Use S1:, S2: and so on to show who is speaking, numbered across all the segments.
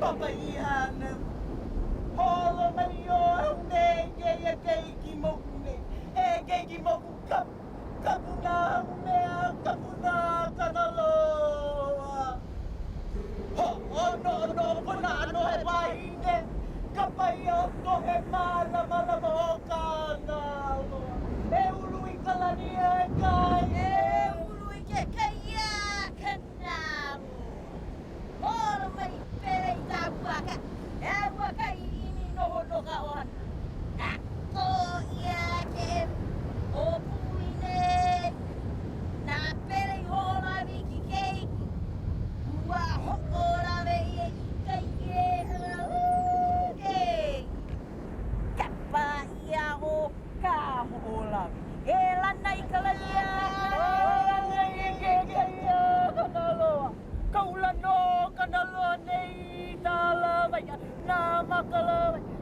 S1: papaihan holo mario ne ke keiki mokune e keiki moku kapuna mea kapuna kanaloa ho no kona no he paine kapai o ko he mala mo kana e ului kalani e kai
S2: e ului ke kaia kanau ora mai pere ta waka e waka ini no ka on ako ia ke o puine na pere ora vi ki kei wa ora ve i kai e kapa ia o KAHOʻOLAWE e lana i kalaia
S1: kanaloa kaula no kanaloa nei tala vai na makala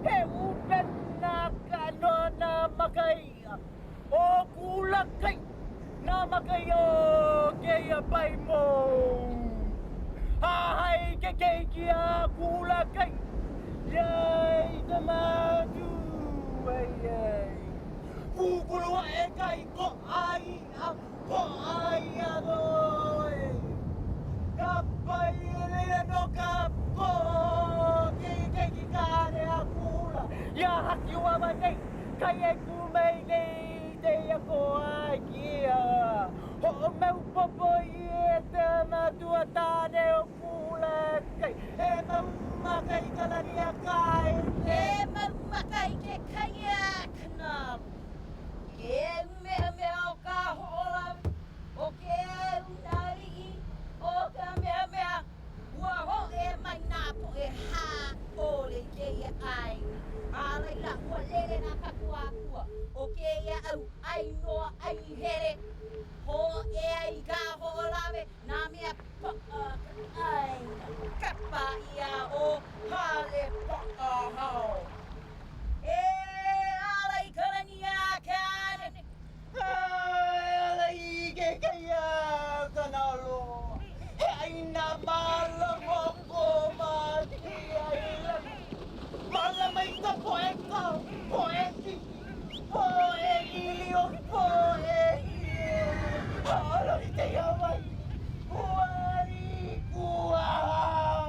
S1: he upen na kano na makaia o kula kai na makaio ke ia pai mo hai ke kia kula kai yai te matu ai Kukulua e kai ko ai adoi Kapai ele no kapo ke kare akula Ya haki wa mai kai e kumei nei te ko ai kia Ho meu popo e te matua tane o kula kai E makai kalani a kai
S2: e makai ke kaia kanau e me o KAHOʻOLAWE o ke unari o ka me ua ho e mai nā po e hā o le ke ia ai a leila ua lele nā kakuakua o ke ia au ai noa ai here ho e ai KAHOʻOLAWE nā mea ai kapa ia o hale pakahau e alai kalania kane
S1: Alai ke kaya kanalo He aina mala moko mati aila Mala mai ka poeti Poe ilio poe Alai te yawai Kuari kuahao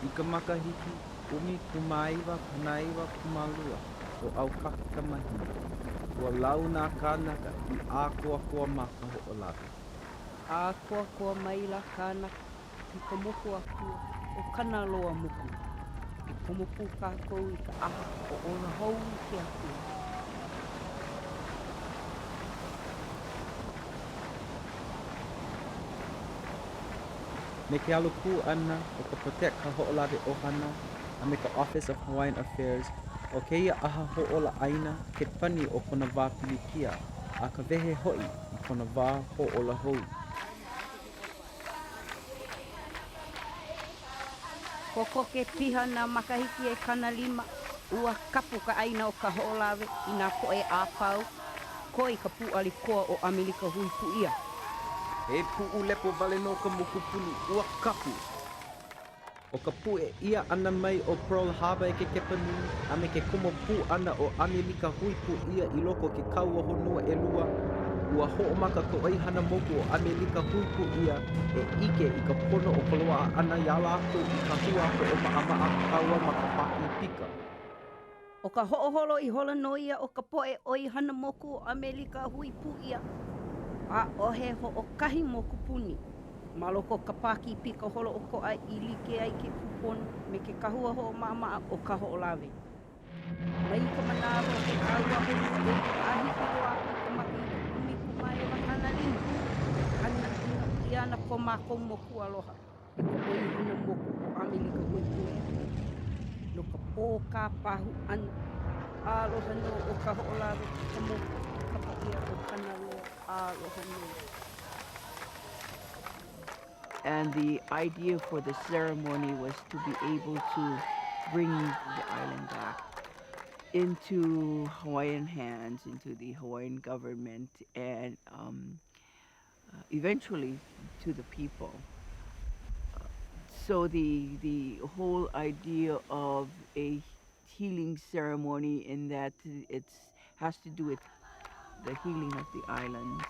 S3: I ka makahiki, umi kumaiwa, panaiwa, kumalua, o au kaki ka mahina. Ua lau nā kānaka I ā koa mā ka hoʻolawe.
S4: A koa maila kānaka I ka moku akua o kana loa moku. I pomopu kākou I ka aha o ona hou ke akua.
S3: Me ke aluku ana o ka protect ka hoʻolawe ohana a me ka Office of Hawaiian Affairs o keia aha hoʻolāʻaina ke pani o kona wā pilikia a ka wehe hoʻi I kona wā hoʻolahou.
S4: Koko ke piha nā makahiki e kana lima ua kapu ka aina o ka hoʻolawe I nā poʻe āpau ko I ka puʻali koa o Amerika hui puʻia.
S3: E puʻu lepo wale no ka mokupuni ua kapu. O ka puʻe ia ana mai o Pearl Harbor e ke kepanui a me ke komo pu ana o Amerika hui puʻia I loko ke kaua honua ʻelua. Ua hoʻomaka ka ʻoihana moku o Amerika hui puʻia e ike I ka pono o ka loaʻa ana ia lākou I ka hua hoʻomaʻamaʻa kaua ma ka paki pika.
S4: O ka hoʻoholo I hola noia o ka poʻe ʻoihana moku o Amerika hui puʻia. A ohe hoʻokahi moku puni. Ma loko ka paki pika holo o koʻa I like ai ke kupono me ke kahua hoʻomaʻamaʻa o ka hoʻolawe. Mai ka manawa o ke kaua hulu e ahiki loa aku ka maki umi kumai wa kana lima. Ana I ana ko mākou moku aloha. E ka ʻoihana moku o Amerika hui puʻia. No ka pō ka pahu ana. Aloha no o ka hoʻolawe ka moku ka paia o kana loa. Aloha no.
S5: And the idea for the ceremony was to be able to bring the island back into Hawaiian hands, into the Hawaiian government, and eventually to the people. So the whole idea of a healing ceremony in that it has to do with the healing of the islands.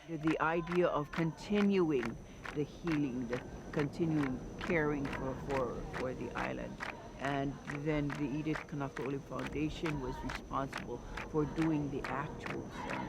S5: The idea of continuing the healing, the continuing caring for the island. And then the Edith KAHO'OLAWE Foundation was responsible for doing the actual ceremony.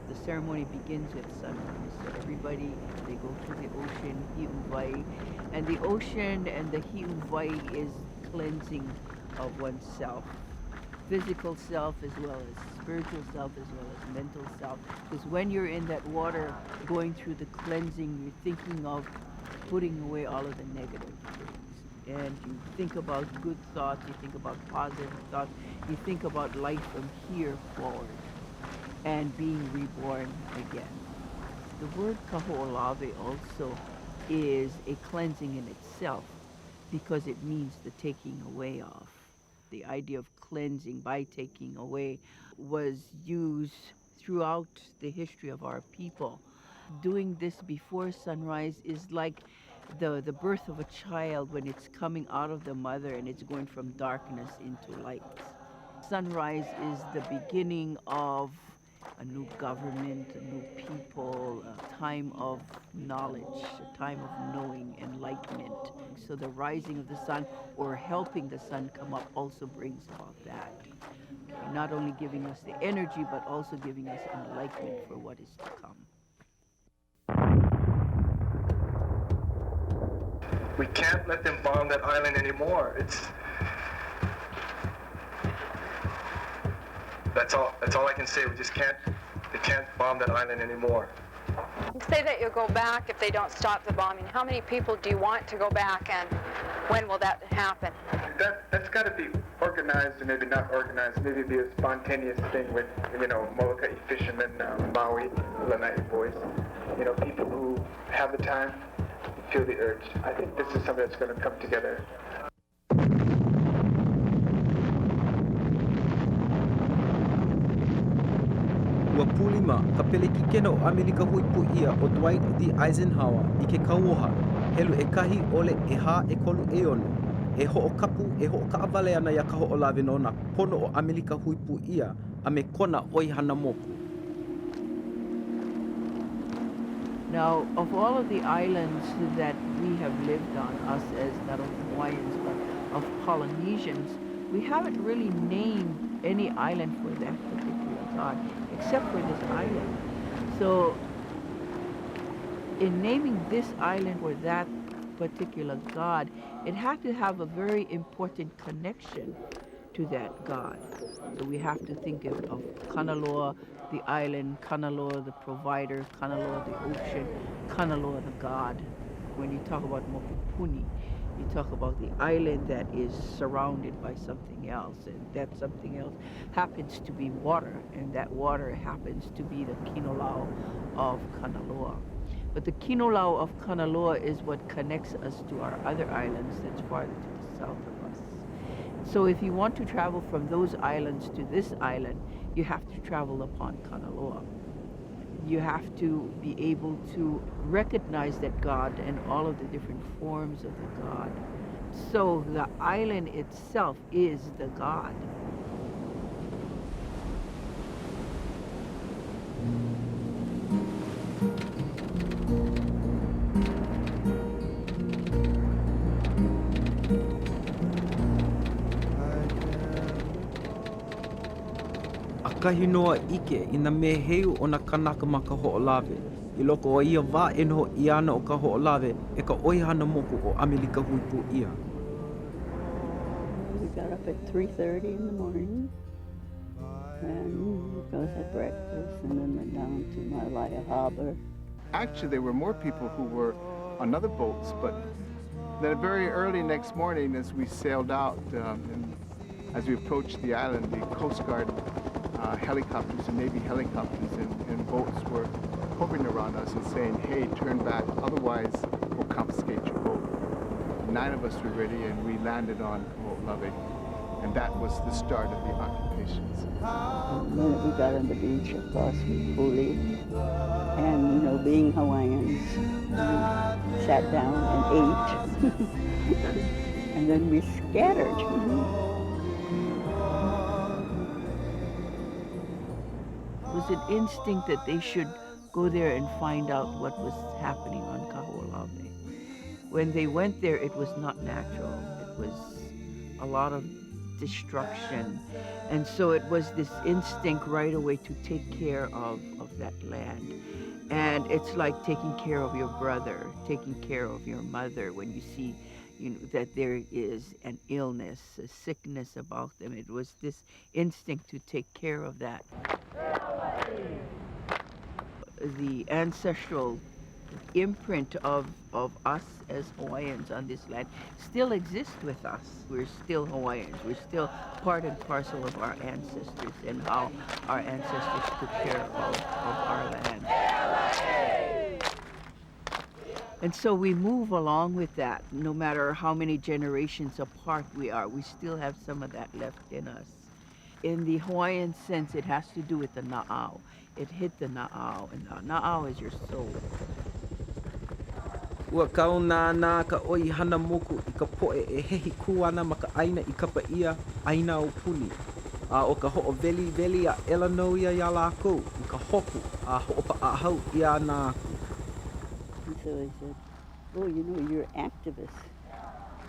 S5: The ceremony begins with sunrise. So everybody, they go to the ocean, hi'uwai, and the ocean and the hi'uwai is cleansing of oneself. Physical self as well as spiritual self as well as mental self. Because when you're in that water going through the cleansing, you're thinking of putting away all of the negative things. And you think about good thoughts, you think about positive thoughts, you think about life from here forward and being reborn again. The word KAHO'OLAWE also is a cleansing in itself because it means the taking away of. The idea of cleansing by taking away was used throughout the history of our people. Doing this before sunrise is like the birth of a child when it's coming out of the mother and it's going from darkness into light. Sunrise is the beginning of a new government, a new people, a time of knowledge, a time of knowing, enlightenment. So the rising of the sun or helping the sun come up also brings about that. Okay, not only giving us the energy, but also giving us enlightenment for what is to come.
S6: We can't let them bomb that island anymore. That's all I can say. They can't bomb that island anymore.
S7: Say that you'll go back if they don't stop the bombing. How many people do you want to go back, and when will that happen?
S6: That's got to be organized, or maybe not organized. Maybe be a spontaneous thing with, Molokai fishermen, Maui, Lanai boys. People who have the time, feel the urge. I think this is something that's going to come together.
S3: Ua pulima, ka peleki kena o Amerika hui puia o Dwight Eisenhower I ke kauoha, helu e kahi ole e hā e kolu e ono. E ho'okapu e ho'okaawale ana ia ka ho'olawe no na pono o Amerika hui puia a me kona oi hana moku.
S5: Now, of all of the islands that we have lived on, us as not only Hawaiians but of Polynesians, we haven't really named any island for that particular god, except for this island. So, in naming this island for that particular god, it had to have a very important connection to that god. So we have to think of Kanaloa, the island, Kanaloa, the provider, Kanaloa, the ocean, Kanaloa, the god. When you talk about Mokupuni, you talk about the island that is surrounded by something else, and that something else happens to be water, and that water happens to be the Kinolau of Kanaloa. But the Kinolau of Kanaloa is what connects us to our other islands that's farther to the south of us. So if you want to travel from those islands to this island, you have to travel upon Kanaloa. You have to be able to recognize that god and all of the different forms of the god. So the island itself is the god.
S3: Kahi noa ike I na meheu o na kanaka ma ka ho'olawe. I loko o ia wā e noho I ana o ka ho'olawe e ka oihana moku o Amerika hui pu ia.
S8: We got up at 3:30 in the morning and we both had breakfast and then went down to Maalaea Harbor.
S9: Actually, there were more people who were on other boats, but then very early next morning as we sailed out, and as we approached the island, the Coast Guard helicopters and Navy helicopters and boats were hovering around us and saying, hey, turn back, otherwise we'll confiscate your boat. 9 of us were ready and we landed on KAHO'OLAWE, and that was the start of the occupations.
S8: The minute we got on the beach, of course, we fully, and being Hawaiians, we sat down and ate, and then we scattered.
S5: It was an instinct that they should go there and find out what was happening on KAHO'OLAWE. When they went there, it was not natural. It was a lot of destruction. And so it was this instinct right away to take care of that land. And it's like taking care of your brother, taking care of your mother when you see that there is an illness, a sickness about them. It was this instinct to take care of that. The ancestral imprint of us as Hawaiians on this land still exists with us. We're still Hawaiians. We're still part and parcel of our ancestors and how our ancestors took care of our land. And so we move along with that. No matter how many generations apart we are, we still have some of that left in us. In the Hawaiian sense, it has to do with the na'au. It hit the na'au, and the na'au is your soul.
S3: Ua kau nā ka oi hana moku I ka poe e hehi kuana ma ka aina I kapa ia aina o puni. O ka ho'o veli a elano ia ia lākou I ka hopu a ho'opa a hau ia nā aku.
S8: And so I said, oh, you're activists.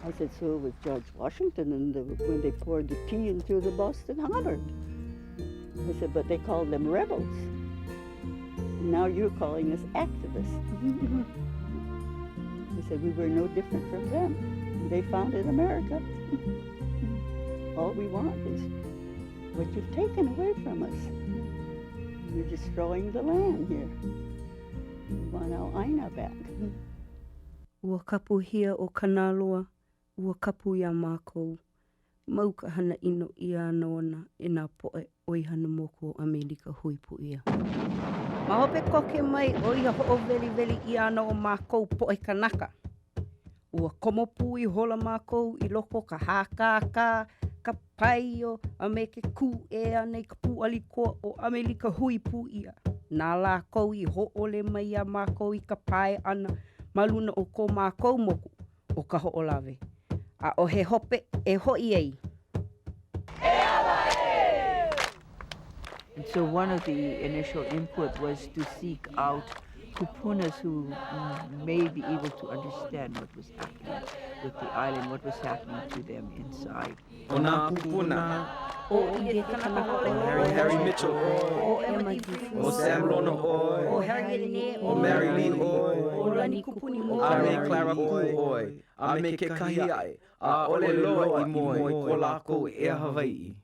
S8: I said, so was George Washington when they poured the tea into the Boston Harbor. I said, but they called them rebels. Now you're calling us activists. I said, we were no different from them. They founded America. All we want is what you've taken away from us. You're destroying the land here. We want our aina back.
S4: Ua kapu hia o kanaloa, ua kapu ia mākou. Mau ka hana ino ia anoana e nā poe oihana moko o Amerika huipu ia. Mahope koke mai o ia ho'o veli ia ano o mākou poe kanaka. Ua komopu I hola mākou I loko ka hākākā, ka paio, a me ke kū e anei ka pūalikoa o Amerika huipu ia. Nā lākou I ho'ole mai a mākou I ka pae ana maluna o ko mākou moku o KAHO'OLAWE. A o he hope e ho'i ei.
S5: And so one of the initial input was to seek out kupunas who may be able to understand what was happening with the island, what was happening to them inside.
S3: O nā kupuna,
S4: O
S3: Harry Mitchell,
S4: O Emma Gifu,
S3: o Sam Lona,
S4: O Harriet Ine,
S3: o Mary Lee,
S4: O Lani Kupuni,
S3: a me Clara Ku, a me ke kahi ai, a ole loa I moi ko lākou e Hawaiʻi.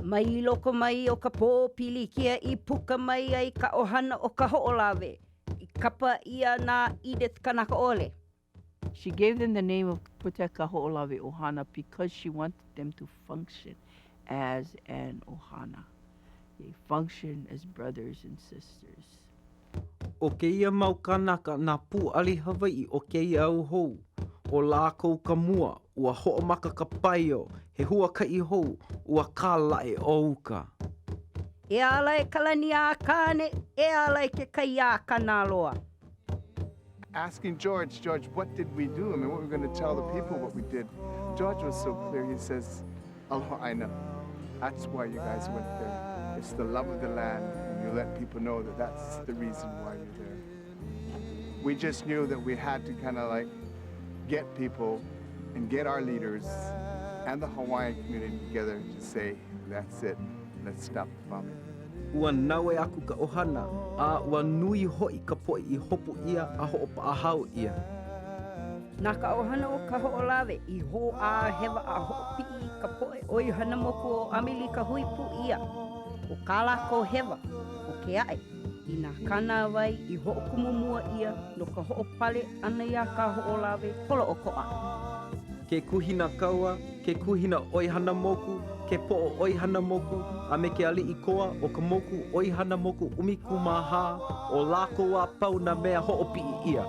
S4: Mai loko mai o ka pōpili kia I puka mai ai ka ohana o KAHO'OLAWE. I kapa ia nā Edith Kanaka ole.
S5: She gave them the name of Puta KAHO'OLAWE Ohana because she wanted them to function as an ohana. They function as brothers and sisters.
S3: O ke ia mau kanaka nā pūali Hawaiʻi o ke ia au hou. O lākou ka mua, ua ho'omaka ka paio, he hua kai hou, ua kālae o uka.
S4: E ala e kalani a kāne, e ala e ke kai a kanaloa.
S9: Asking George, what did we do? I mean, what were we going to tell the people what we did? George was so clear. He says, Aloha Aina. That's why you guys went there. It's the love of the land. And you let people know that that's the reason why you're there. We just knew that we had to kind of like get people and get our leaders and the Hawaiian community together to say, that's it, let's stop the bombing.
S3: Ua naue aku ka ohana, a ua nui hoi ka poe I hopu ia a ho'opa ahau ia.
S4: Nā ka ohana o KAHO'OLAWE I ho a hewa a hopi I ka poe oihana moku o Amerika huipu ia. O kā lākou hewa, o ke ae, I nā kana wai I ho'okumumua ia no ka ho'opale ana ia KAHO'OLAWE holo o ko'a.
S3: Ke kuhina kaua, ke kuhina oihana moku, ke po'o oihana moku, a me ke ali'i koa o ka moku oihana moku umiku maha o lākou a pau na mea ho'opi'i ia.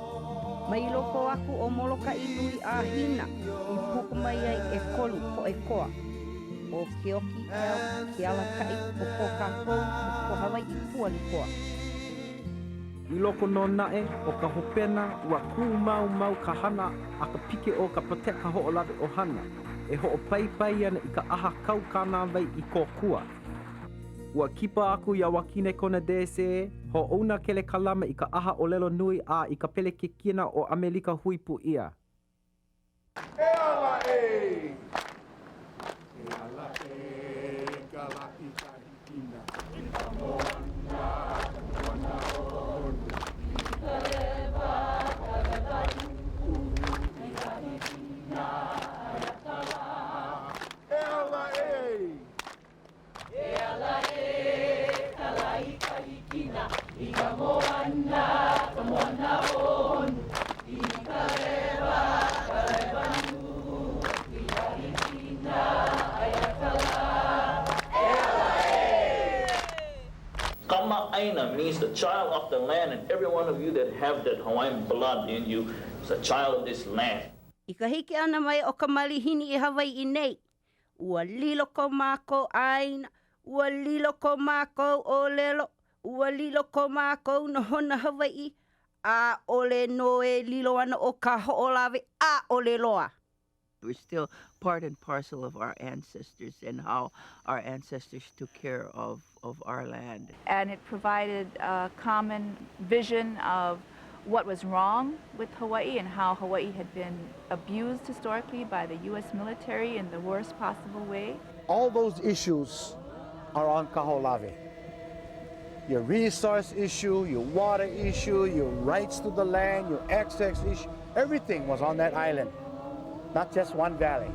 S4: Mai loko aku o moloka I nui a hina I puku mai ai e kolu po e koa. O ke oki eo, ke ala kai, o ko kākou, o ko Hawaiʻi puali koa.
S3: I loko no nae o ka hopena ua kū mau ka hana a ka pike o ka pate KAHO'OLAWE ohana. E ho'opai ana I ka aha kau kāna wai I kōkua. Ua kipa aku ia wakine kona dese, ho ona kele kalama I ka aha o lelo nui a I ka pele ke kina o Amerika huipu ia.
S9: E ala e! E ala e, kalaki kahikina. Ika moana, moana o Ika leva, kaleva iku, Ika hikina, ayakala. E ala e! E ala e, kalai kahikina. Ika moana, moana o Ika leva, kaleva iku, Ika hikina, ayakala.
S10: Kama'aina means the child of the land, and every one of you that have that Hawaiian blood in you is a child of this land.
S4: I ka hiki ana mai o ka malihini I Hawaiʻi nei. Ua lilo ko mākou aina, ua lilo ko mākou o lelo, ua lilo ko mākou no hona Hawaiʻi, a ole no e lilo ana o KAHO'OLAWE a ole loa.
S5: We're still part and parcel of our ancestors and how our ancestors took care of our land.
S11: And it provided a common vision of what was wrong with Hawaii and how Hawaii had been abused historically by the U.S. military in the worst possible way.
S12: All those issues are on KAHO'OLAWE. Your resource issue, your water issue, your rights to the land, your access issue, everything was on that island. Not just one valley.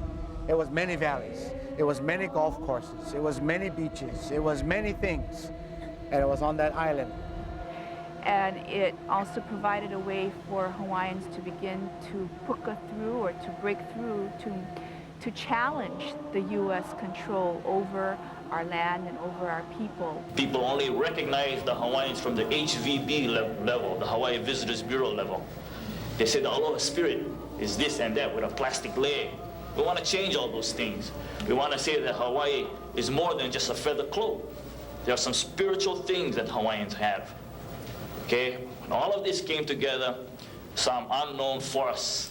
S12: It was many valleys. It was many golf courses. It was many beaches. It was many things. And it was on that island.
S11: And it also provided a way for Hawaiians to begin to puka through or to break through to challenge the U.S. control over our land and over our people.
S10: People only recognize the Hawaiians from the HVB level, the Hawaii Visitors Bureau level. They say the Aloha spirit is this and that with a plastic leg. We want to change all those things. We want to say that Hawaii is more than just a feather cloak. There are some spiritual things that Hawaiians have. Okay? When all of this came together, some unknown force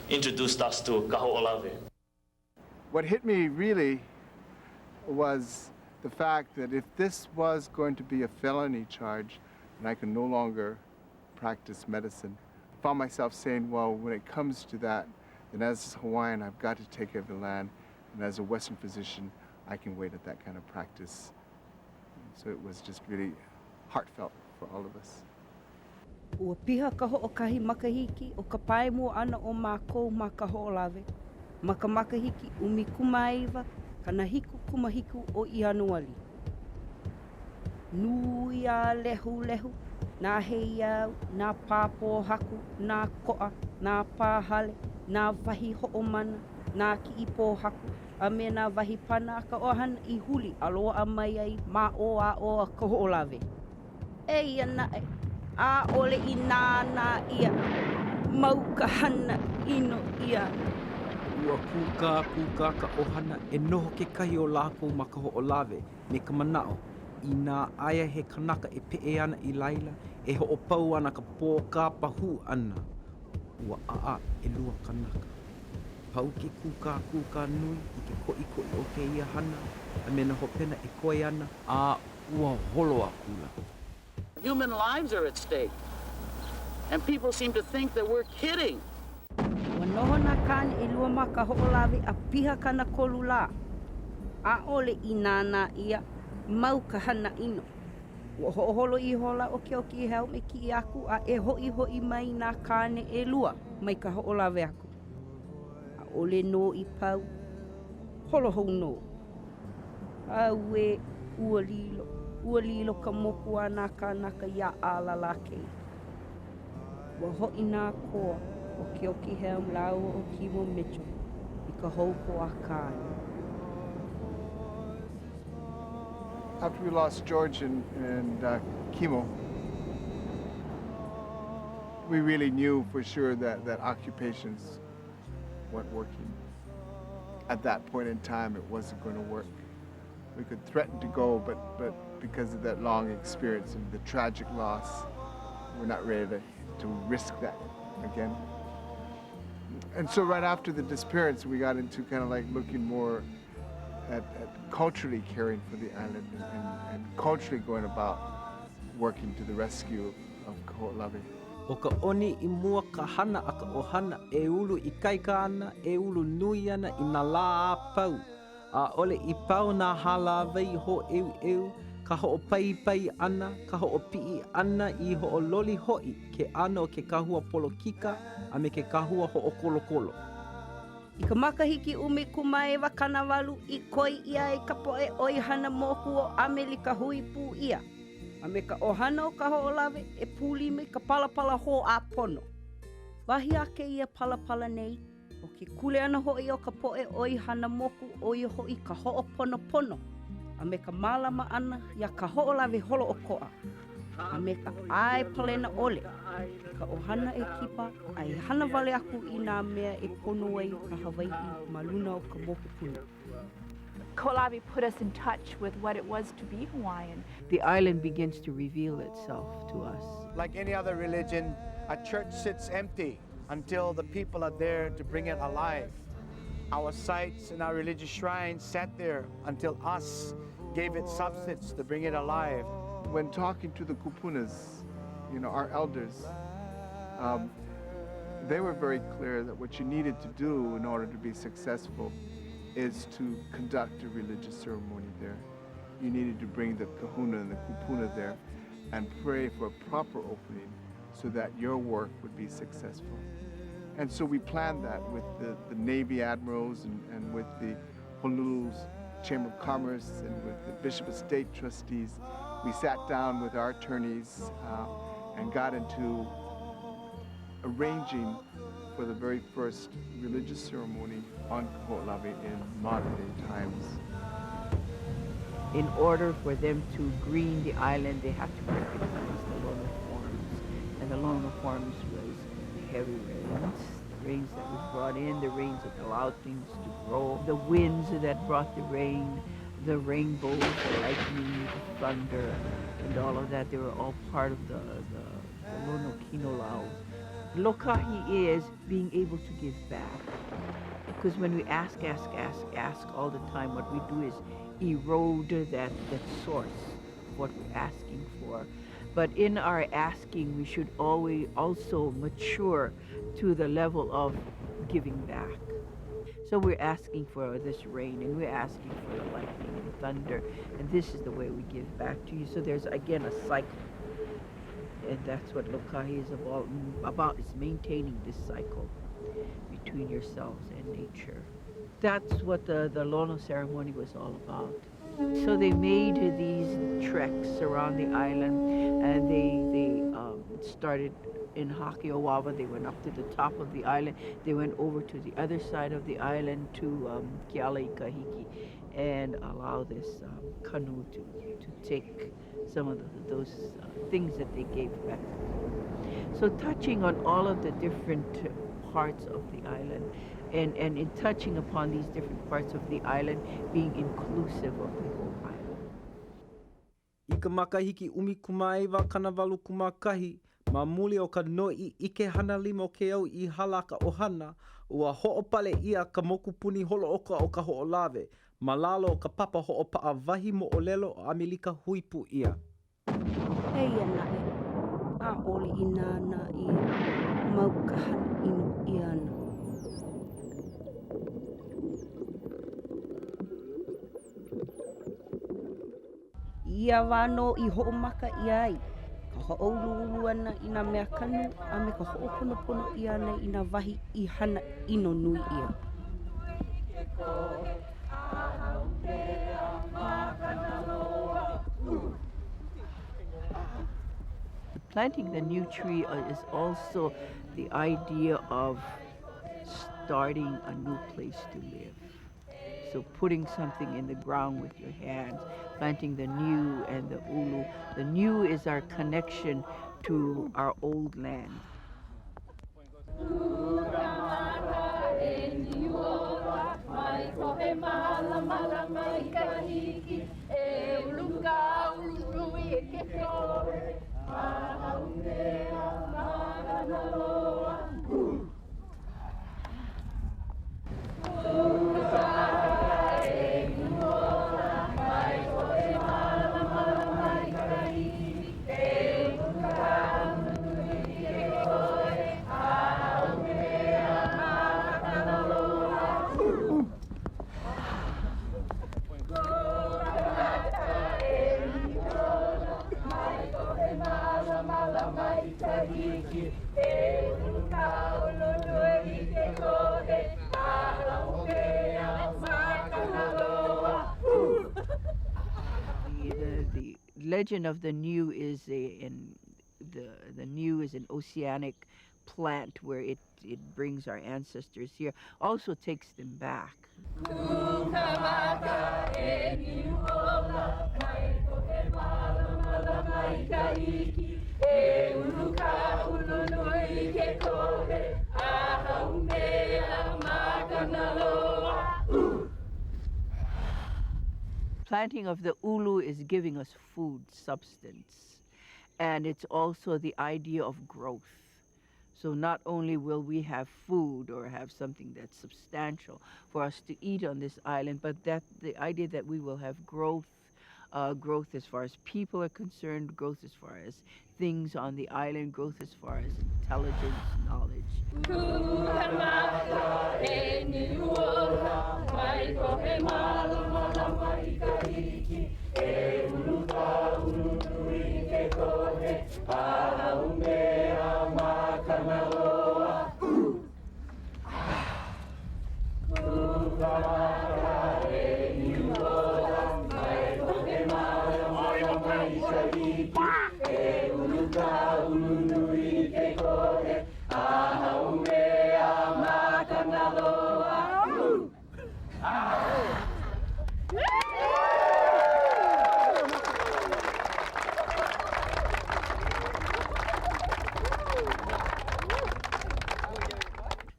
S10: introduced us to KAHO'OLAWE.
S9: What hit me really was the fact that if this was going to be a felony charge and I can no longer practice medicine, I found myself saying, well, when it comes to that, then as a Hawaiian, I've got to take care of the land, and as a Western physician, I can wait at that kind of practice. So it was just really heartfelt for all of us.
S4: Ua piha ka ho'okahi makahiki o ka paemo ana o mākou ma KAHO'OLAWE. Ma ka makahiki umi kumaiwa kana hiku kumahiku o Ianuali. Nui a lehu lehu, nā heiau, nā pāpō haku, nā ko'a, nā pāhale, nā wahi ho'omana, nā ki'ipo haku, a me nā wahi pana ka ohana I huli aloa a mai ai mā o a KAHO'OLAWE. Ei ana e, a ole I nāna ia, mau ka hana ino ia.
S3: Ua kuka ka ohana e noho ke kahi o lākou ma KAHO'OLAWE me ka manao. I nā aia he kanaka e pe'e ana I laila, e ho'opau ana ka pō ka pahu ana. Ua a e lua kanaka. Pau ke kuka nui I ke ko'i o ke ia hana, a me na hopena e koe ana, a ua holo a kula.
S13: Human lives are at stake, and people seem to think that we're kidding.
S4: Ua noho nā kāne e lua ma KAHO'OLAWE a piha kana kolu lā. A ole I nāna ia, mau ka hana ino. Ua ho'oholo I hola o ke oki hau me ki aku a e ho'i mai nā kāne e lua mai KAHO'OLAWE aku. A ole no I pau, holo hou no. A ue ua lilo ka moku a nā kānaka ia ala la kei. Ua ho'i nā koa o ke oki hau lau o Kimo Mitchell I ka hou ko a kāne.
S9: After we lost George and Kimo, we really knew for sure that occupations weren't working. At that point in time, it wasn't going to work. We could threaten to go, but because of that long experience and the tragic loss, we're not ready to risk that again. And so right after the disappearance, we got into kind of like looking more at culturally caring for the island and culturally going about working to the rescue of KAHO'OLAWE.
S3: O ka oni I mua ka hana a ka ohana e ulu I kaika ana, e ulu nui ana I nā lā a pau. A ole I pau nā halawei ho eu, ka ho'opai ana, ka ho'opi'i ana I ho'ololi ho'i ke ana o ke kahua polo kika a me ke kahua ho'okolokolo.
S4: I ka makahiki umi kumaewa kanawalu I koi ia e ka poe oi hana moku o Amerika hui pū ia. A me ka ohana o KAHO'OLAWE e pūli me ka palapala ho a pono. Wahi a ke ia palapala nei, o ke kule ana hoi o ka poe oi hana moku o I hoi ka ho'opono pono. A me ka malama ana ia KAHO'OLAWE holo o ko'a. A me ka ai palena ole. Ka ohana e kipa ai hana wale aku I nā mea e pono ai ka Hawaiʻi ma luna o ka moku puna.
S11: KAHO'OLAWE put us in touch with what it was to be Hawaiian.
S5: The island begins to reveal itself to us.
S12: Like any other religion, a church sits empty until the people are there to bring it alive. Our sites and our religious shrines sat there until us gave it substance to bring it alive.
S9: When talking to the kupunas, our elders, they were very clear that what you needed to do in order to be successful is to conduct a religious ceremony there. You needed to bring the kahuna and the kupuna there and pray for a proper opening so that your work would be successful. And so we planned that with the Navy admirals and with the Honolulu's Chamber of Commerce and with the Bishop of State trustees, we sat down with our attorneys and got into arranging for the very first religious ceremony on KAHO'OLAWE in modern day times.
S5: In order for them to green the island, they have to recognize the Lono forms. And the Lono forms was the heavy rains, the rains that was brought in, the rains that allowed things to grow, the winds that brought the rain, the rainbows, the lightning, the thunder, and all of that. They were all part of the Lono Kinolau. Lokahi is being able to give back. Because when we ask all the time, what we do is erode that source of what we're asking for. But in our asking, we should always also mature to the level of giving back. So we're asking for this rain, and we're asking for the lightning and thunder, and this is the way we give back to you. So there's, again, a cycle. And that's what Lokahi is about is maintaining this cycle between yourselves and nature. That's what the Lono ceremony was all about. So they made these treks around the island, and they started in Hakeowawa. They went up to the top of the island. They went over to the other side of the island to Kealaikahiki and allow this canoe to take some of those things that they gave back. So touching on all of the different parts of the island, and in touching upon these different parts of the island, being inclusive of the whole island.
S3: I ka makahiki kumaiwa kanavalu kumakahi, ma muli o ka noi ike hana lima o ke au I halaka ohana, ua ho'opale ia ka mokupuni holooka o ka ho'olawe, ma lalo o ka papa ho'opa'a wahi mo'olelo o Amelika huipu ia.
S4: Hei anae, a oli inana I maukahana inu iana. Ia wano I ho'omaka ia ai, ka ho'ouluulu ana I nā mea kanu, a me ka ho'oponopono ia ana I nā wahi I hana ino nui ia.
S5: Planting the new tree is also the idea of starting a new place to live. So putting something in the ground with your hands, planting the new and the ulu. The new is our connection to our old land. The legend of the new is the new is an oceanic plant where it brings our ancestors here, also takes them back. Planting of the ulu is giving us food, substance, and it's also the idea of growth. So not only will we have food or have something that's substantial for us to eat on this island, but that the idea that we will have growth, growth as far as people are concerned, growth as far as things on the island, growth as far as intelligence, knowledge.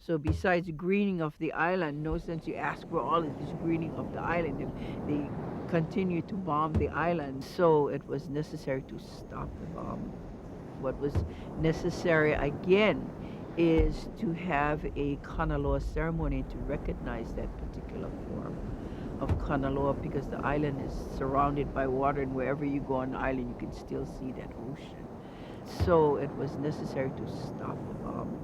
S5: So besides greening of the island, no sense you ask for all of this greening of the island if they continue to bomb the island. So it was necessary to stop the bomb. What was necessary again is to have a kanaloa ceremony to recognize that particular form of kanaloa, because the island is surrounded by water, and wherever you go on the island you can still see that ocean. So it was necessary to stop the bomb.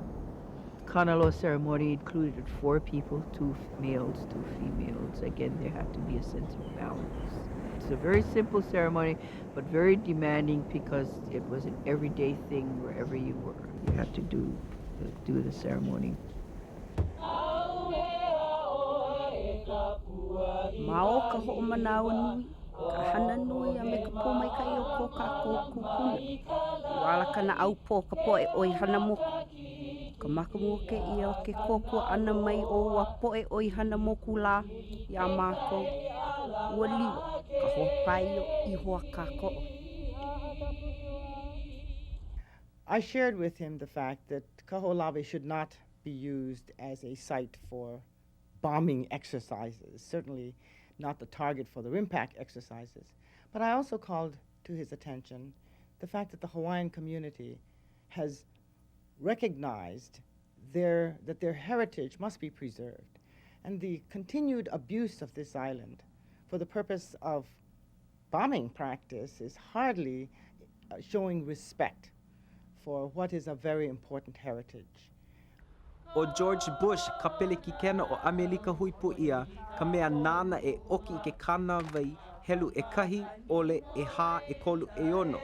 S5: Kanaloa ceremony included 4 people, 2 males, 2 females. Again, there had to be a sense of balance. It's a very simple ceremony, but very demanding, because it was an everyday thing wherever you were. You had to do the ceremony.
S4: Mao ka ho'omanawa nui, ka hana nui a me ka pō mai kai o ko kākou kūpuna. Wala kana au pō ka poe oi hana moku. Ka makamua ke ia o ke kōkua ana mai o ua poe oi hana moku la, ia mākou. Ua liwa, ka hopai o ihoa kāko'o.
S1: I shared with him the fact that KAHO'OLAWE should not be used as a site for bombing exercises, certainly not the target for the RIMPAC exercises. But I also called to his attention the fact that the Hawaiian community has recognized that their heritage must be preserved, and the continued abuse of this island for the purpose of bombing practice is hardly showing respect for what is a very important heritage.
S3: O George Bush ka peleki kena o Amerika hui pu ia ka mea nana e oki I ke kana vai helu e kahi ole e hā e kolu e ono.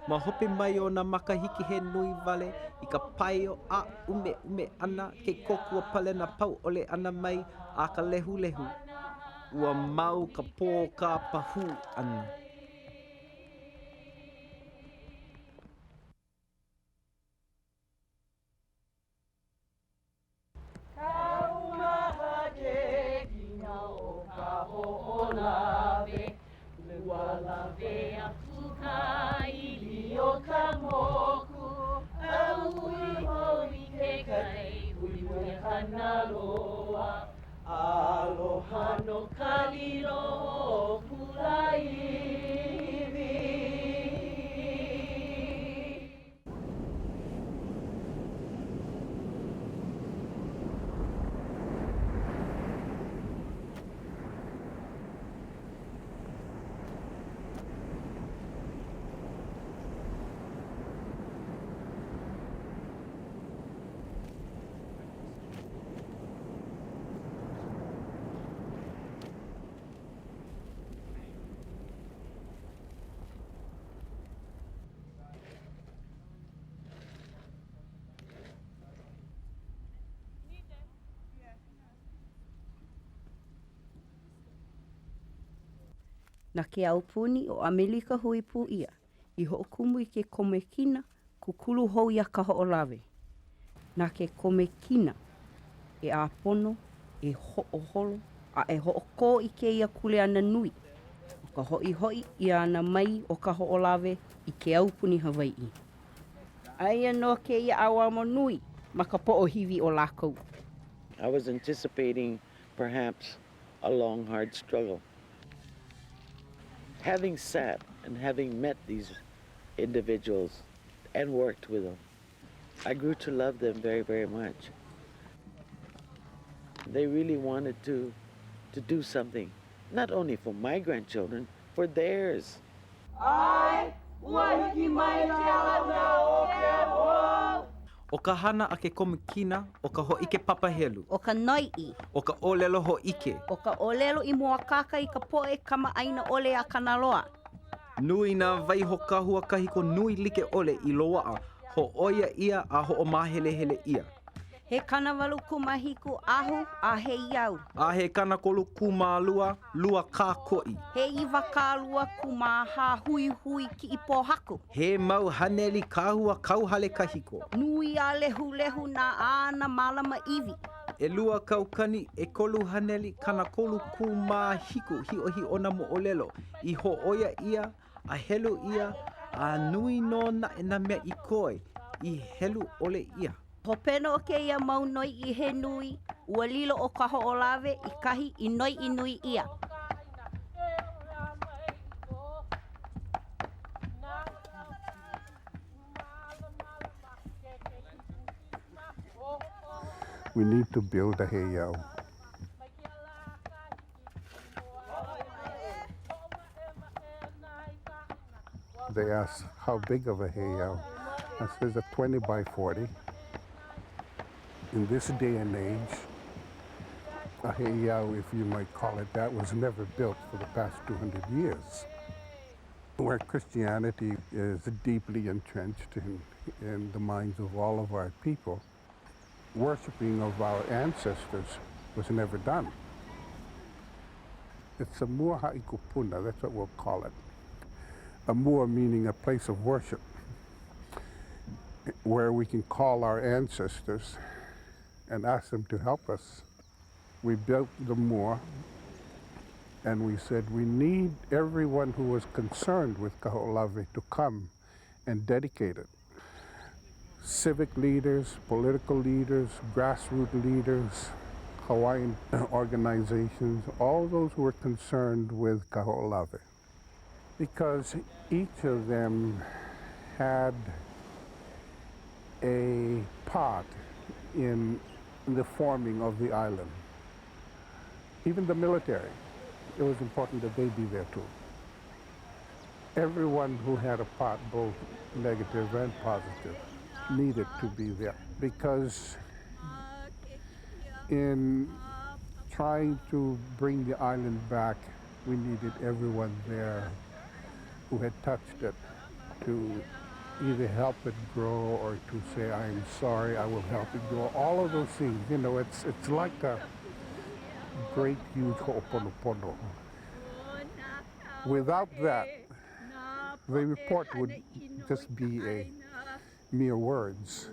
S3: Ma hope mai o na makahiki he nui vale I ka pai o a ume ana ke kokua pale na pau ole ana mai a ka lehu lehu. Ua mau ka pō ka pahu ana.
S2: Aloha no kaliro kulaiwi.
S4: Na ke aupuni o Amerika hui pu ia, I ho'okumu I ke komekina, kukulu hou ia KAHO'OLAWE. Na ke komekina, e āpono, e ho'oholo, a e ho'oko I ke ia kule ana nui. O ka hoi ia ana mai o KAHO'OLAWE I ke aupuni Hawaiʻi. Aia no ke ia awamo nui, ma ka po'ohiwi o lākou.
S14: I was anticipating perhaps a long, hard struggle. Having sat and having met these individuals and worked with them, I grew to love them very, very much. They really wanted to do something, not only for my grandchildren, for theirs.
S3: O ka hana a ke komikina, o ka ho'ike papahelu.
S4: O ka noi'i.
S3: O ka olelo ho'ike.
S4: O ka olelo I moakaka I ka poe kamaaina ole a kanaloa.
S3: Nui nā waihokahua kahiko nui like ole I loa'a, ho oia ia a ho o mahelehele ia.
S4: He kanawalu kumahiku ahu a he iau.
S3: A he kanakolu kumālua, lua kāko'i.
S4: He iwa kālua kumāha hui ki I pōhaku.
S3: He mau haneli kāhua kauhale kahiko.
S4: Nui a lehu na āna malama iwi.
S3: E lua kaukani e kolu haneli kanakolu kumāhiku hi ona mo olelo. I ho oia ia, a helu ia, a nui no na e na mea I koe. I helu ole ia.
S4: Hopena o keia mau noi I he nui, ua lilo o KAHO'OLAWE I kahi I nui ia.
S15: We need to build a heiau. They asked how big of a heiau. I says a 20 by 40. In this day and age, a heiau, if you might call it that, was never built for the past 200 years. Where Christianity is deeply entrenched in the minds of all of our people, worshiping of our ancestors was never done. It's a mua ha'ikupuna, that's what we'll call it. A mua meaning a place of worship, where we can call our ancestors and ask them to help us. We built the mua, and we said we need everyone who was concerned with KAHO'OLAWE to come and dedicate it. Civic leaders, political leaders, grassroots leaders, Hawaiian organizations, all those who were concerned with KAHO'OLAWE. Because each of them had a part in the forming of the island. Even the military, it was important that they be there too. Everyone who had a part, both negative and positive, needed to be there, because in trying to bring the island back, we needed everyone there who had touched it to either help it grow or to say, I'm sorry, I will help it grow. All of those things, you know, it's like a great, huge ho'oponopono. Without that, the report would just be a mere words.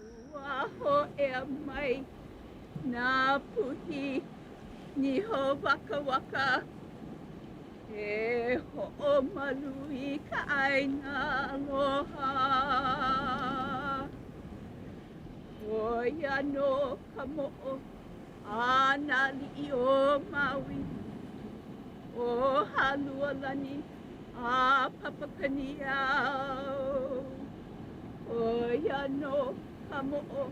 S16: E ho'omalui ka aina aloha. Oia no ka mo'o ana li'i o Maui. O halua lani a papakani au. Oia no ka mo'o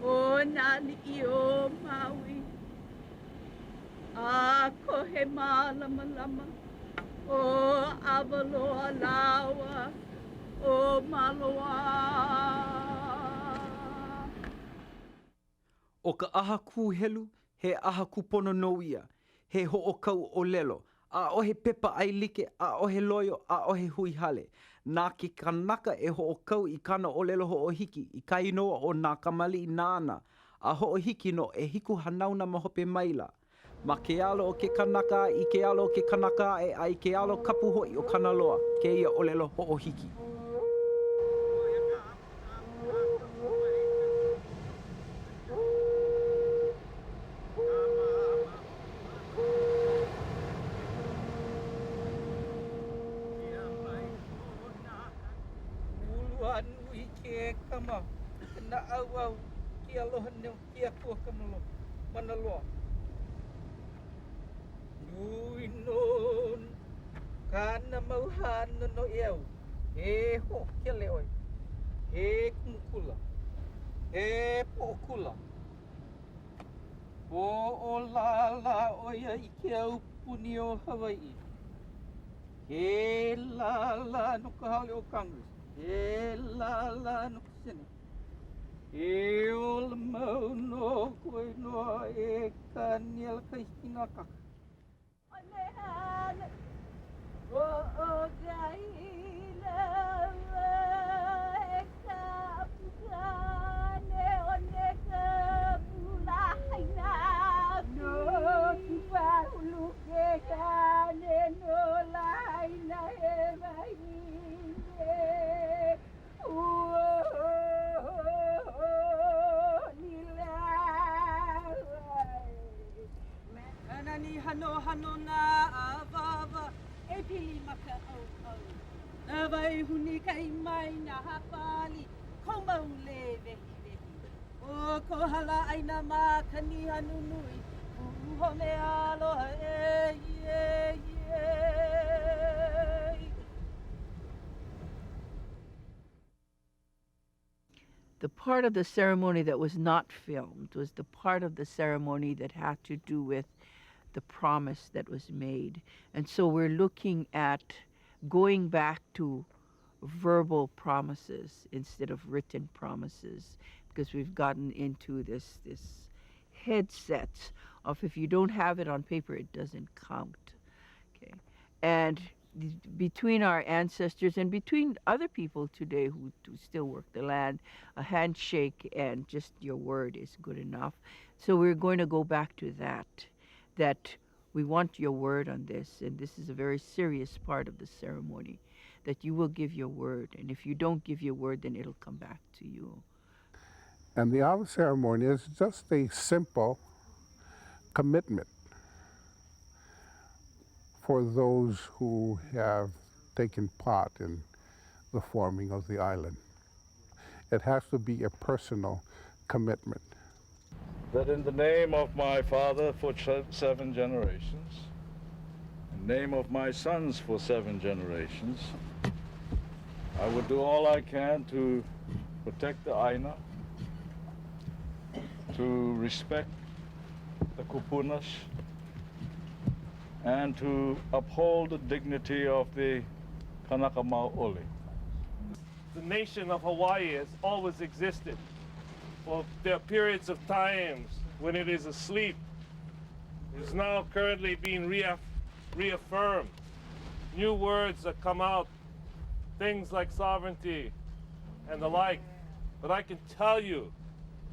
S16: o na li'i o Maui. A kohe malama lama. O avaloa lawa, o maloa.
S3: O ka aha kūhelu, he aha kupono no ia, he ho'okau o lelo, a ohe pepa ai like, a ohe loyo, a ohe hui hale. Nā ke kanaka e ho'okau I kana o lelo ho'ohiki, I kainoa o nā kamali I nāna, a ho'ohiki no e hiku hanauna mahope maila. Ma ke alo o ke kanaka I ke alo o ke kanaka e ai ke alo kapu hoi o kanaloa, ke ia o lelo ho'ohiki.
S1: Ulu anu I ke kama, na au ke aloha neo ke akua kamalo, manaloa. Nui non, kana mauhana no eu, he ho'okele oi, he kumukula, he po'okula. O la oia I ke au puni o Hawaiʻi. He la no ka hale o Congress, he la no ka Senate. He o la mau no koe noa e ka niala ka hiki ngā kaka.
S16: Hano na avava e pili maka au. Na vai huni kai mai na hapali ko mau le vehi. O kohala aina ma kaniha nunui. Uho me aloha e ye ye.
S5: The part of the ceremony that was not filmed was the part of the ceremony that had to do with the promise that was made. And so we're looking at going back to verbal promises instead of written promises, because we've gotten into this headset of if you don't have it on paper, it doesn't count. Okay, and between our ancestors and between other people today who still work the land, a handshake and just your word is good enough. So we're going to go back to that we want your word on this, and this is a very serious part of the ceremony, that you will give your word, and if you don't give your word, then it'll come back to you.
S15: And the awa ceremony is just a simple commitment for those who have taken part in the forming of the island. It has to be a personal commitment.
S17: That in the name of my father for 7 generations, in the name of my sons for 7 generations, I would do all I can to protect the Aina, to respect the kupunas, and to uphold the dignity of the Kanaka Maoli.
S18: The nation of Hawaii has always existed. Well, there are periods of times when it is asleep. It is now currently being reaffirmed. New words that come out, things like sovereignty and the like. But I can tell you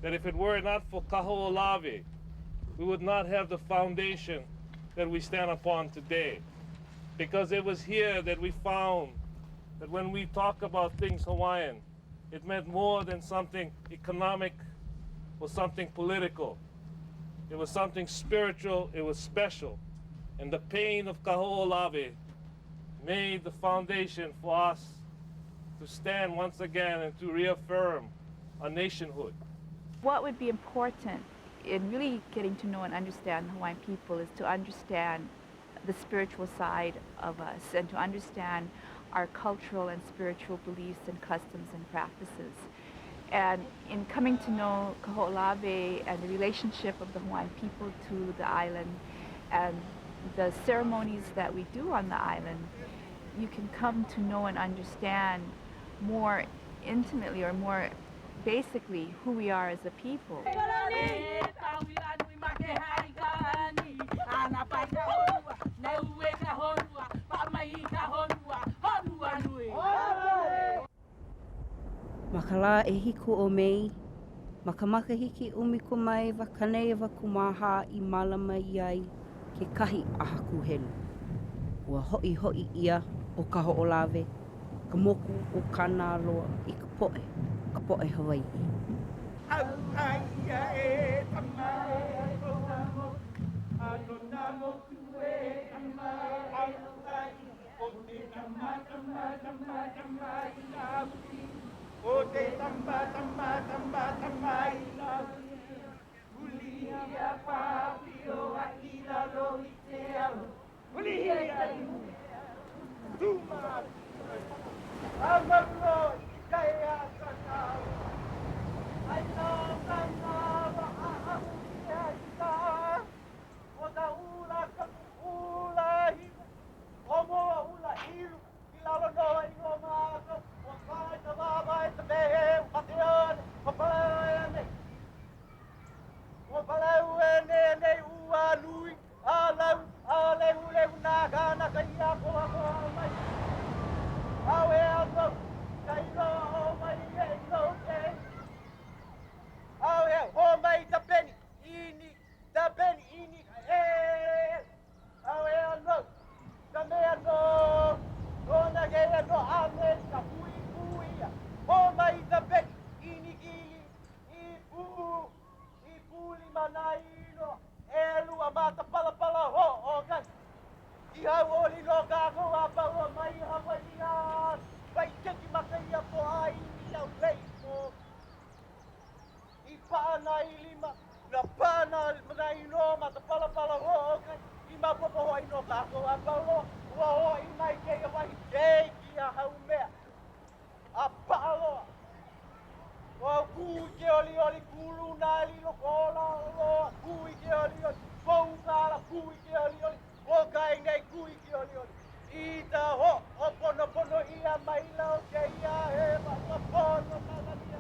S18: that if it were not for KAHO'OLAWE, we would not have the foundation that we stand upon today. Because it was here that we found that when we talk about things Hawaiian, it meant more than something economic or something political. It was something spiritual, it was special. And the pain of KAHO'OLAWE made the foundation for us to stand once again and to reaffirm our nationhood.
S11: What would be important in really getting to know and understand the Hawaiian people is to understand the spiritual side of us and to understand our cultural and spiritual beliefs and customs and practices. And in coming to know KAHO'OLAWE and the relationship of the Hawaiian people to the island and the ceremonies that we do on the island, you can come to know and understand more intimately or more basically who we are as a people.
S4: Ma ka la e hiku o mei, ma ka makahiki umiko mai wa kanei wa kumaha I malama I ai ke kahi aha kuhelu. Ua hoi ia o KAHO'OLAWE, ka moku o kana loa I ka po'e Hawaii.
S1: Au ai ia e tamai o amo, ano na moku e tamai au ai, o te tamai na ui, o te tamai na ui, uli ia papi o a ila lo I te alo, uli ia I tuma, amalo I kai a kanau. I know kanava a uia o da ula ka ula hina, o moa ula ilu, I lalo noa I no maka, o kai ta lava e ta mehe, o pate ane, o palau e nei. O palau e nei ua lui, a leu nā kāna ka ia koa mai. Au e ato, ka ilo o mai e ilo kei. Au e o mai ta peni ini e. Au e ano, ka mea no, ona ke ano Amerika hui ia. O mai ta peni ini ki I puli manai ino, e lua mata pala ho o kai. I hau o li no kako a pau mai Hawaiian, pai keki maka ia po ai I au leiko. I paana I lima, na paana na ino ma te palapala ho kai, I mapopo ho ino kako a paulo, ua ho I mai kei a wahi kei ki a hau mea. A paaloa. Wa ku ke oli oli kulu na lilo kola lo ku ke oli oli ko ngala ku ke oli oli o kai nei ku ke oli oli I ta ho o pono pono ia mai lo ke ia he ma pono na na ia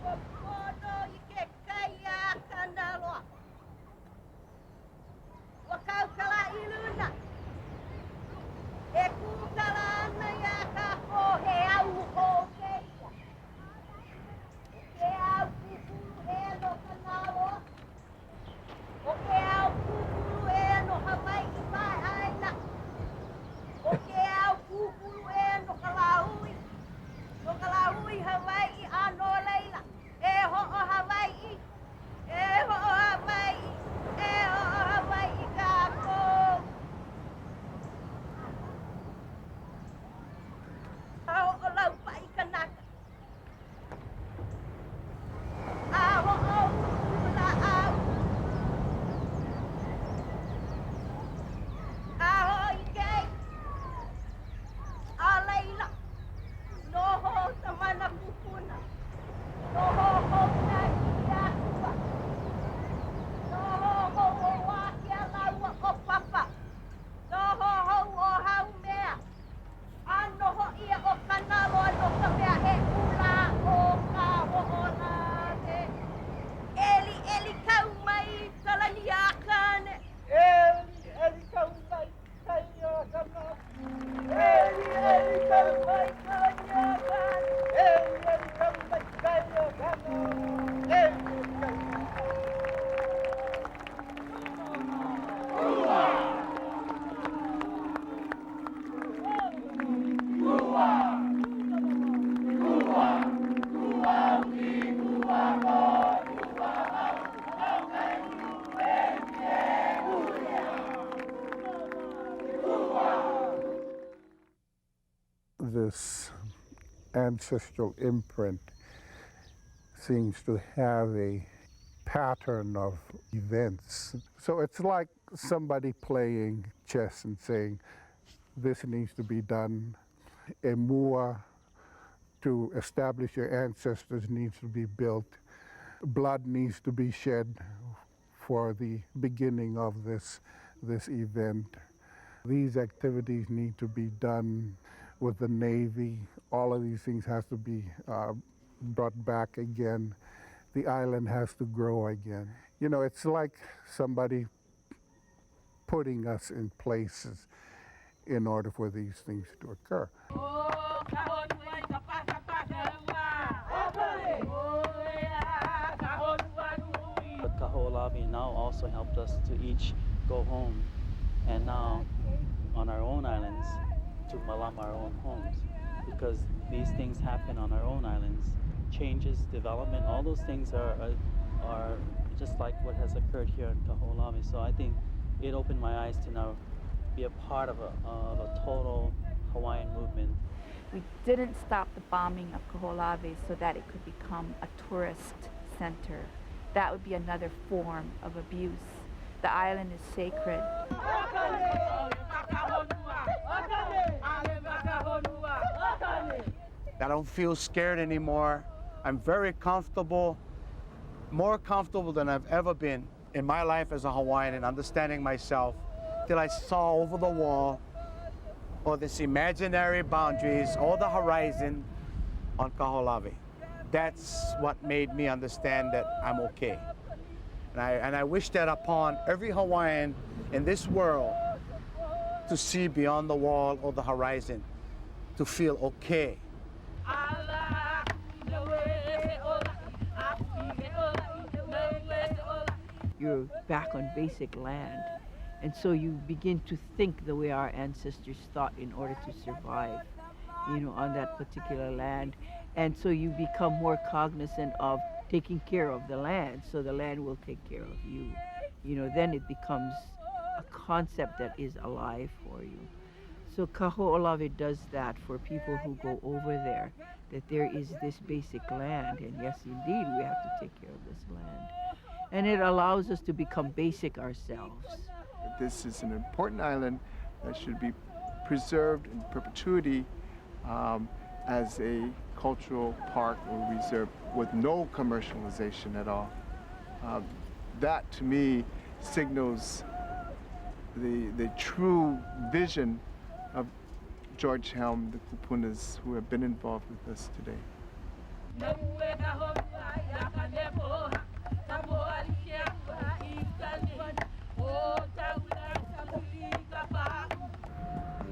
S2: O pono I ke kai a kanaloa. O kau kala iluna. E ku kala ana ia ka ho he au ho ke ia. O ke au kukuru e no kanaloa. O ke au kukuru e no Hawaiʻi mai aina. O ke au kukuru e no kalahui. No kalahui Hawaiʻi ano leila. E ho o Hawaiʻi. E ho o Hawaiʻi. E ho o Hawaiʻi kākou. KAHO'OLAWE pai kanaka. Aho o ula au. Aho I kei. A leila. Noho tamana kupuna. Noho houna I akua. Noho ho o waki a laua o papa. Noho ho o hau mea. Anoho ia o kanalo ano ka mea he ula o KAHO'OLAWE. Eli eli kau mai talani a kane.
S1: Eli kau mai kai o kana. Eli kau mai talani a kane. Eli kau mai kai o kana. Eli kau
S15: This ancestral imprint seems to have a pattern of events. So it's like somebody playing chess and saying, this needs to be done. A mua to establish your ancestors needs to be built. Blood needs to be shed for the beginning of this event. These activities need to be done with the Navy. All of these things has to be brought back again. The island has to grow again. You know, it's like somebody putting us in places in order for these things to occur.
S19: But KAHO'OLAWE now also helped us to each go home and now on our own islands to malam our own homes, because these things happen on our own islands. Changes, development, all those things are just like what has occurred here in KAHO'OLAWE. So I think it opened my eyes to now be a part of a total Hawaiian movement.
S11: We didn't stop the bombing of KAHO'OLAWE so that it could become a tourist center. That would be another form of abuse. The island is sacred.
S12: I don't feel scared anymore. I'm very comfortable, more comfortable than I've ever been in my life as a Hawaiian and understanding myself, till I saw over the wall or this imaginary boundaries or the horizon on KAHO'OLAWE. That's what made me understand that I'm okay. And I wish that upon every Hawaiian in this world to see beyond the wall or the horizon, to feel okay.
S5: You're back on basic land. And so you begin to think the way our ancestors thought in order to survive, you know, on that particular land. And so you become more cognizant of taking care of the land, so the land will take care of you. You know, then it becomes a concept that is alive for you. So KAHO'OLAWE does that for people who go over there, that there is this basic land, and yes, indeed, we have to take care of this land. And it allows us to become basic ourselves.
S9: This is an important island that should be preserved in perpetuity as a cultural park or reserve with no commercialization at all. That, to me, signals the true vision of George Helm, the kupunas who have been involved with us today.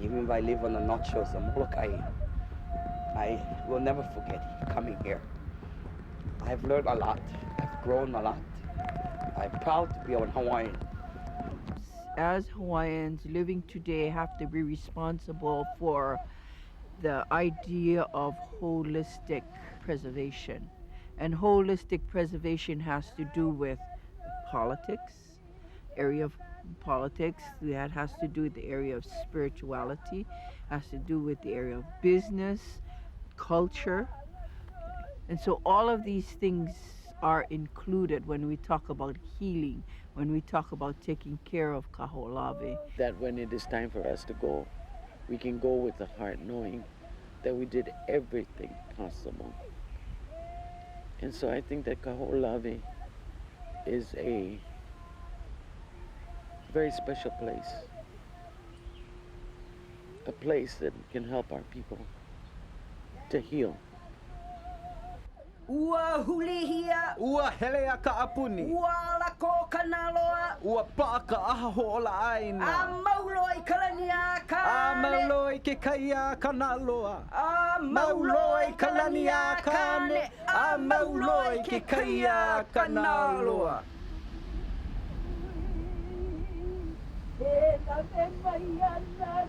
S20: Even if I live on the North Shores of Molokai, I will never forget coming here. I've learned a lot, I've grown a lot. I'm proud to be a Hawaiian.
S5: As Hawaiians living today have to be responsible for the idea of holistic preservation. And holistic preservation has to do with politics, area of politics, that has to do with the area of spirituality, has to do with the area of business, culture. And so all of these things are included when we talk about healing, when we talk about taking care of KAHO'OLAWE.
S14: That when it is time for us to go, we can go with the heart knowing that we did everything possible. And so I think that KAHO'OLAWE is a very special place. A place that can help our people to heal.
S4: Ua hulihia.
S3: Ua helea ka apuni.
S4: Ua lako kanaloa.
S3: Ua paka aha ho'ola'aina.
S4: A mauloi kalania kane.
S3: A mauloi ke kaia kanaloa.
S4: A
S3: mauloi kalania kane. A mauloi ke kaia kanaloa.
S16: E ka te mai ana